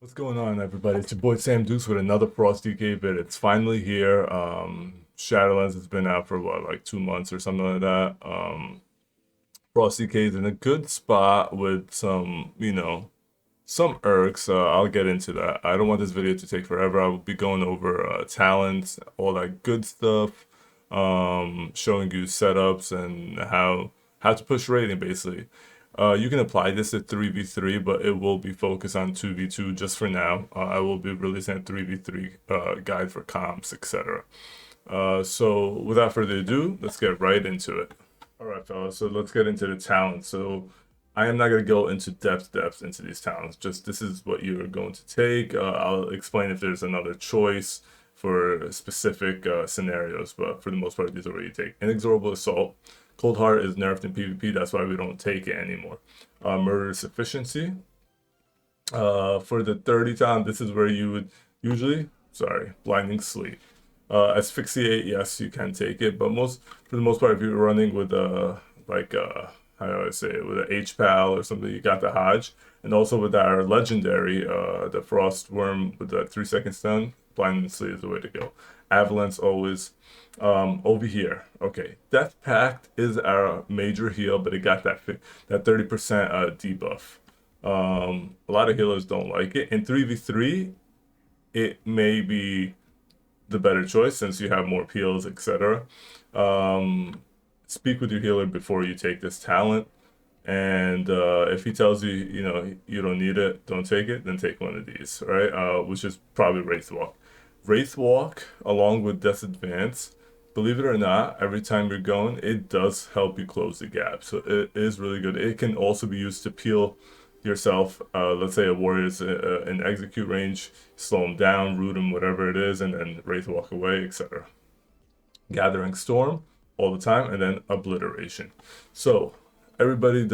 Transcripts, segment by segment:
What's going on, everybody? It's your boy Sam Dukes with another Frost DK vid. It's finally here. Shadowlands has been out for what, like 2 months or something like that. Frost DK is in a good spot with some, some ergs. I'll get into that. I don't want this video to take forever. I will be going over talents, all that good stuff, showing you setups and how to push rating basically. You can apply this at 3v3, but it will be focused on 2v2 just for now. I will be releasing a 3v3 guide for comps, etc. So without further ado, let's get right into it. All right, fellas, so let's get into the talents. So I am not going to go into depth into these talents. Just this is what you're going to take. I'll explain if there's another choice for specific scenarios, but for the most part, these are what you take. Inexorable Assault. Cold Heart is nerfed in PvP, that's why we don't take it anymore. Murderous Efficiency. For the 30 talent, this is where you would usually, Blinding Sleep. Asphyxiate, yes, you can take it, but for the most part, if you're running with how do I say it, with an H-Pal or something, you got the Hodge, and also with our legendary, the Frost Worm with the 3-second stun, Blinding Sleep is the way to go. Avalanche always. Over here, okay, Death Pact is our major heal, but it got that 30% debuff. A lot of healers don't like it. In 3v3, it may be the better choice since you have more peels, etc. Speak with your healer before you take this talent, and if he tells you, you don't need it, don't take it, then take one of these, right? Which is probably Wraith Walk. Wraith Walk, along with Death Advance, believe it or not, every time you're going, it does help you close the gap. So it is really good. It can also be used to peel yourself. Let's say a warrior's in execute range, slow him down, root him, whatever it is, and then Wraith Walk away, etc. Gathering Storm all the time, and then Obliteration. So everybody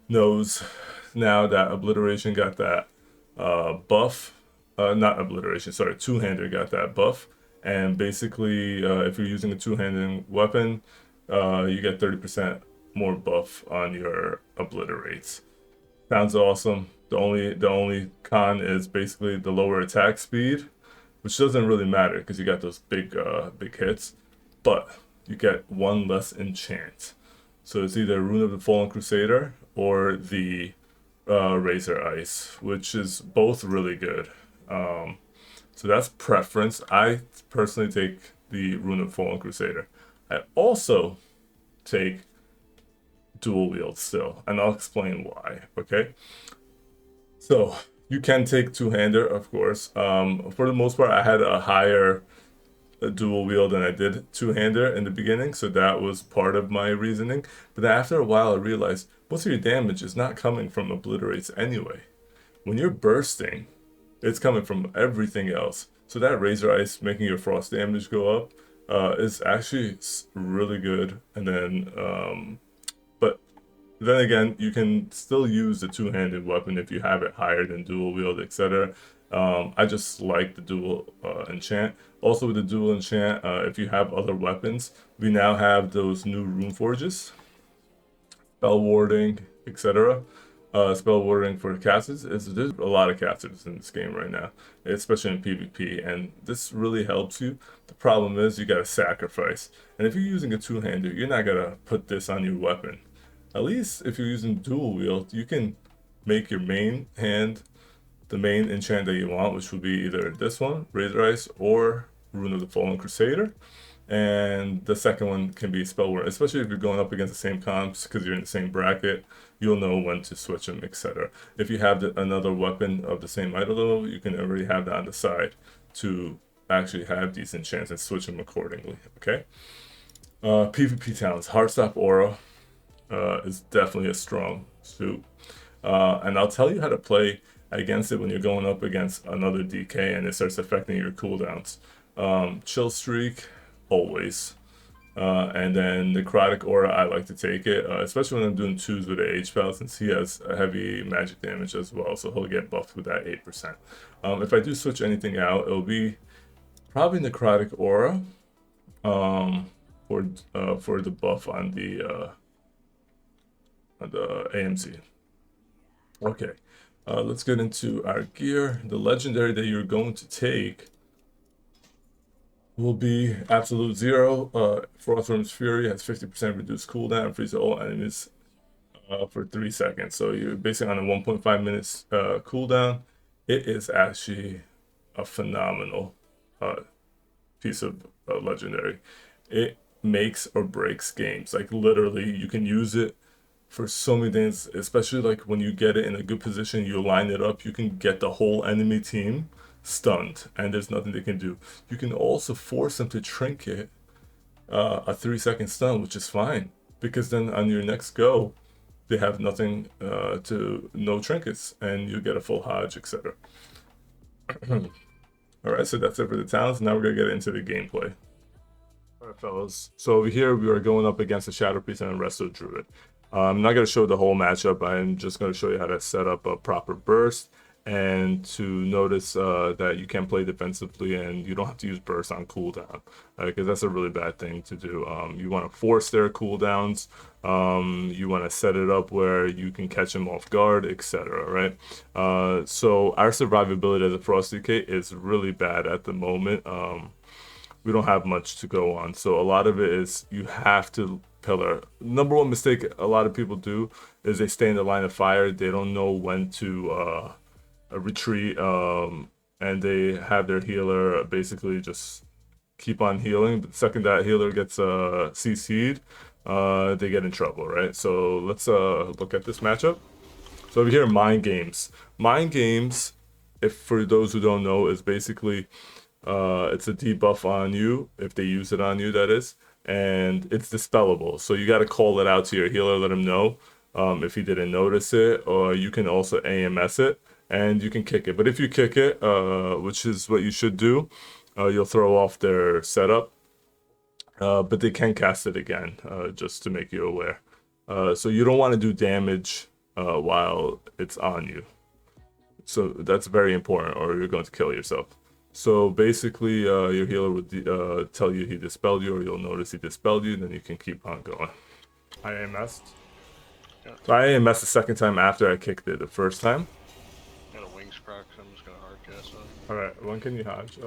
knows now that Obliteration got that buff. Not Obliteration, sorry, Two-Hander got that buff. And basically, if you're using a two-handed weapon, you get 30% more buff on your obliterates. Sounds awesome. The only con is basically the lower attack speed, which doesn't really matter because you got those big hits, but you get one less enchant. So it's either Rune of the Fallen Crusader or the Razor Ice, which is both really good. So that's preference. I personally take the Rune of Fallen Crusader. I also take dual wield still, and I'll explain why, okay? So you can take two-hander, of course. For the most part, I had a higher dual wield than I did two-hander in the beginning, so that was part of my reasoning. But after a while, I realized most of your damage is not coming from obliterates anyway. When you're bursting, it's coming from everything else. So that Razor Ice making your frost damage go up is actually really good. And then, but then again, you can still use the two-handed weapon if you have it higher than dual wield, etc. I just like the dual enchant. Also with the dual enchant, if you have other weapons, we now have those new rune forges, spell warding, etc. Spell warding for casters there's a lot of casters in this game right now, especially in PvP, and this really helps you. The problem is you gotta sacrifice, and if you're using a two-hander, you're not gonna put this on your weapon. At least if you're using dual wield, you can make your main hand the main enchant that you want, which would be either this one, Razor Ice, or Rune of the Fallen Crusader. And the second one can be spell ward, especially if you're going up against the same comps because you're in the same bracket. You'll know when to switch them, etc. If you have another weapon of the same idol level, you can already have that on the side to actually have these enchants and switch them accordingly. Okay. PvP talents. Heartstop Aura is definitely a strong suit, and I'll tell you how to play against it when you're going up against another DK and it starts affecting your cooldowns. Chillstreak, always. And then Necrotic Aura, I like to take it, especially when I'm doing twos with the H-Pal, since he has a heavy magic damage as well, so he'll get buffed with that 8%. If I do switch anything out, it'll be probably Necrotic Aura for the buff on the AMC. Okay, Let's get into our gear. The legendary that you're going to take will be Absolute Zero. Frostworm's Fury has 50% reduced cooldown, freezes all enemies for 3 seconds. So you're basically on a 1.5 minutes cooldown. It is actually a phenomenal uh, piece of legendary. It makes or breaks games. Like literally, you can use it for so many things, especially like when you get it in a good position, you line it up, you can get the whole enemy team stunned, and there's nothing they can do. You can also force them to trinket a 3 second stun, which is fine because then on your next go, they have nothing to no trinkets, and you get a full Hodge, etc. All right, so that's it for the talents. Now we're gonna get into the gameplay. All right, fellas. So over here we are going up against a Shadow Priest and a Resto Druid. I'm not going to show the whole matchup. I'm just going to show you how to set up a proper burst and to notice that you can play defensively and you don't have to use burst on cooldown because that's a really bad thing to do. You want to force their cooldowns. You want to set it up where you can catch them off guard, etc. Right? So our survivability as a Frosty K is really bad at the moment. We don't have much to go on. So a lot of it is you have to pillar. Number one mistake a lot of people do is they stay in the line of fire. They don't know when to retreat, and they have their healer basically just keep on healing. But the second that healer gets CC'd, they get in trouble, right? So let's look at this matchup. So over here, Mind Games. Mind Games, if for those who don't know, is basically it's a debuff on you if they use it on you, that is, and it's dispellable. So you got to call it out to your healer, let him know if he didn't notice it, or you can also AMS it and you can kick it. But if you kick it, which is what you should do, you'll throw off their setup. But they can cast it again, just to make you aware. So you don't want to do damage while it's on you. So that's very important, or you're going to kill yourself. So basically, your healer would tell you he dispelled you, or you'll notice he dispelled you, and then you can keep on going. I AMS'd. So I AMS'd the second time after I kicked it the first time. Got a wings crack, so I'm just gonna hard cast it. Alright, when can you Hodge?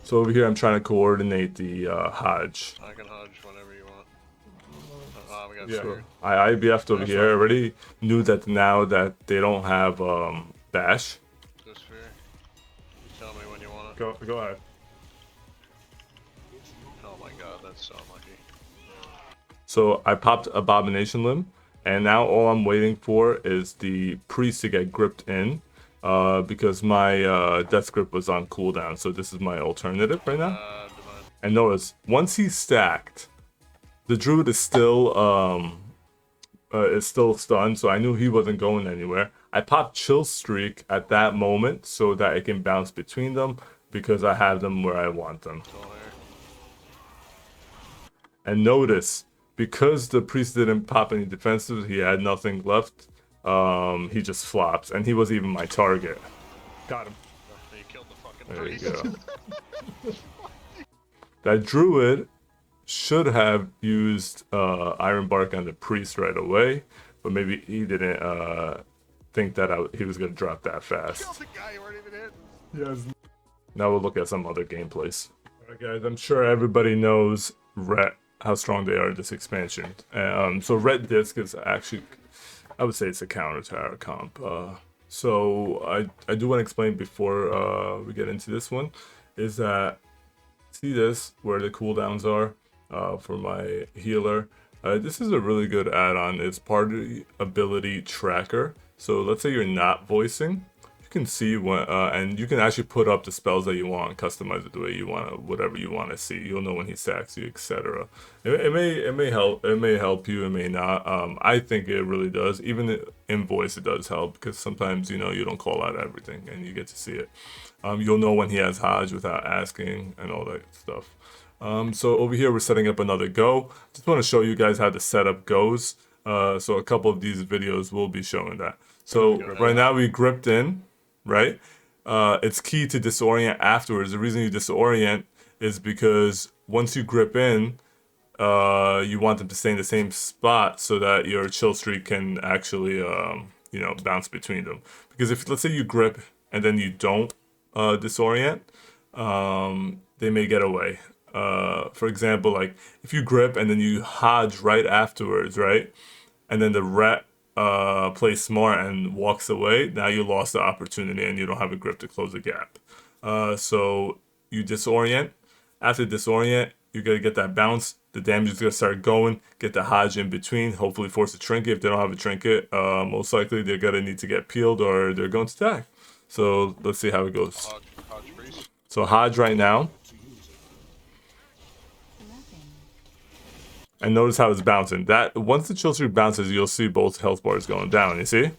So over here, I'm trying to coordinate the Hodge. I can Hodge whenever you want. We got Yeah, scared. I IBF'd over here. I already knew that now that they don't have Bash. This fear. You tell me when you want it. Go ahead. Oh my god, that's so lucky. So I popped Abomination Limb, and now all I'm waiting for is the priest to get gripped in, because my death grip was on cooldown. So this is my alternative right now. Divine. And notice once he's stacked, the druid is still stunned. So I knew he wasn't going anywhere. I popped Chillstreak at that moment so that it can bounce between them because I have them where I want them. Still here. And notice, because the priest didn't pop any defensives, he had nothing left. He just flops, and he wasn't even my target. Got him. You killed the fucking There priest. you go. That druid should have used Iron Bark on the priest right away, but maybe he didn't think that he was gonna drop that fast. Killed the guy you weren't even hit. Yes. Now we'll look at some other gameplays. Alright guys, I'm sure everybody knows Ret, how strong they are in this expansion. So Ret Disc is actually, I would say it's a counter tower comp. So I do want to explain before we get into this one, is that, see this, where the cooldowns are for my healer. This is a really good add-on. It's part of the ability tracker. So let's say you're not voicing, you can see when, and you can actually put up the spells that you want, customize it the way you want, whatever you want to see. You'll know when he stacks you, etc. It may help. It may help you. It may not. I think it really does. Even in voice, it does help because sometimes you don't call out everything and you get to see it. You'll know when he has Hodge without asking and all that stuff. So over here, we're setting up another go. Just want to show you guys how the setup goes. So a couple of these videos will be showing that. So right now we gripped in, right? It's key to disorient afterwards. The reason you disorient is because once you grip in, you want them to stay in the same spot so that your chill streak can actually bounce between them. Because if, let's say you grip and then you don't disorient, they may get away. For example, like if you grip and then you hodge right afterwards, right? And then the rat plays smart and walks away, now you lost the opportunity and you don't have a grip to close the gap. So you disorient. After disorient, you're going to get that bounce. The damage is going to start going. Get the hodge in between. Hopefully force a trinket. If they don't have a trinket, most likely they're going to need to get peeled or they're going to die. So let's see how it goes. So hodge right now. And notice how it's bouncing. That once the Chillstreak bounces, you'll see both health bars going down. You see?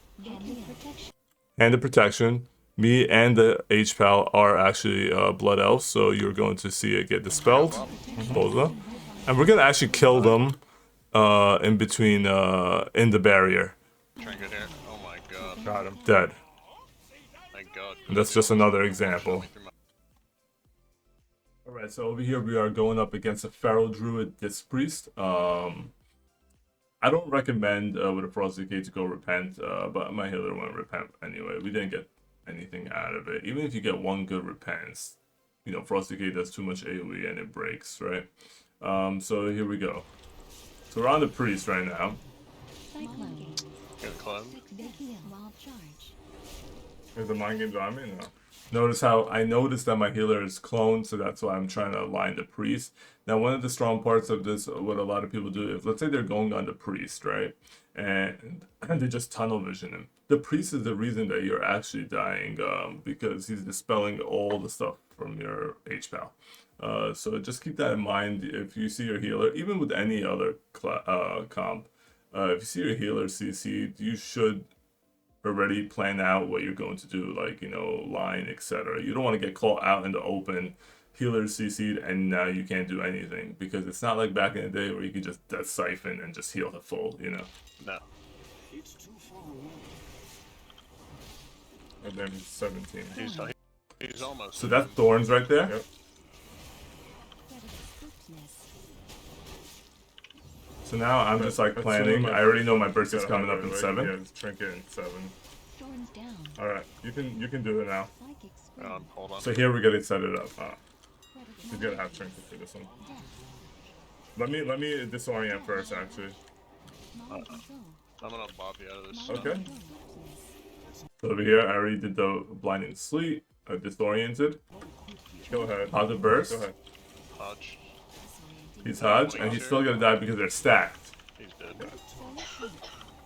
And the protection. Me and the H-Pal are actually blood elves, so you're going to see it get dispelled. Both of them. And we're gonna actually kill them in between in the barrier. Trinket here. Oh my god. Got him. Dead. Thank god. And that's just another example. Alright, so over here we are going up against a Feral Druid Disc Priest. I don't recommend with a Frost Decay to go Repent, but my healer went Repent anyway. We didn't get anything out of it. Even if you get one good Repentance, Frost Decay does too much AoE and it breaks, right? So here we go. So we're on the Priest right now. Good clone. Is the Mind Games on me? No. Notice how I noticed that my healer is cloned, so that's why I'm trying to align the Priest. Now, one of the strong parts of this, what a lot of people do, if let's say they're going on the Priest, right? And they just tunnel vision him. The Priest is the reason that you're actually dying, because he's dispelling all the stuff from your H-Pal. So just keep that in mind if you see your healer, even with any other comp. If you see your healer CC'd, you should already plan out what you're going to do, like, line, etc. You don't want to get caught out in the open, healer CC'd, and now you can't do anything, because it's not like back in the day where you could just death siphon and just heal the full, No. And then 17. He's almost. So that's Thorns right there. Yep. So now I'm just like planning. I already know my burst is coming up in 7. Yeah, it's trinket in 7. All right, you can do it now. Hold on. So here we're gonna set it up. He's gonna have trinket for this one. Let me disorient first, actually. I'm gonna bob you out of this. Okay. So over here, I already did the blinding sleep. I disoriented. Go ahead. How's the burst? Go ahead. Hodge. He's Hodge, and he's still gonna die because they're stacked. He's dead.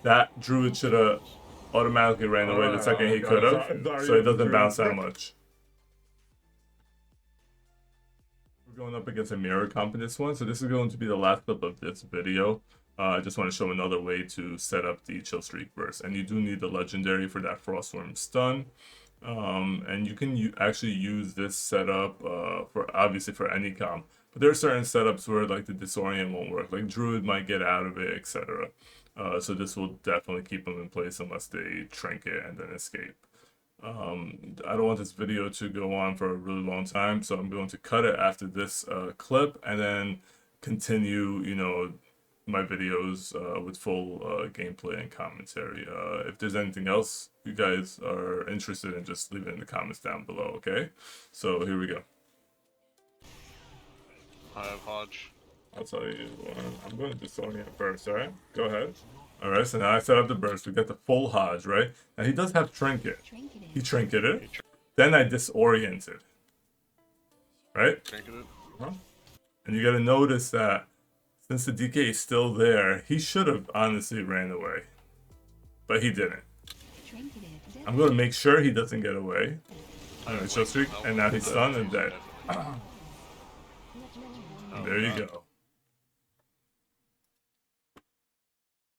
That Druid should have automatically ran away the second he could have, so it doesn't bounce that much. We're going up against a mirror comp in this one, so this is going to be the last clip of this video. I just want to show another way to set up the Chillstreak burst, and you do need the legendary for that Frostworm stun. And you can actually use this setup for obviously for any comp, but there are certain setups where like the disorient won't work, like Druid might get out of it, etc. So this will definitely keep them in place unless they trinket and then escape. I don't want this video to go on for a really long time, so I'm going to cut it after this clip and then continue, my videos with full gameplay and commentary. If there's anything else you guys are interested in, just leave it in the comments down below, okay? So here we go. I have Hodge. I'll tell you what, I'm going to disorient first, alright? Go ahead. Alright, so now I set up the burst. We got the full Hodge, right? Now he does have trinket. He trinketed. Then I disoriented. Right? Trinketed. And you gotta notice that since the DK is still there, he should have honestly ran away. But he didn't. I'm gonna make sure he doesn't get away. I'm gonna Chillstreak, and now he's stunned and dead. There you go.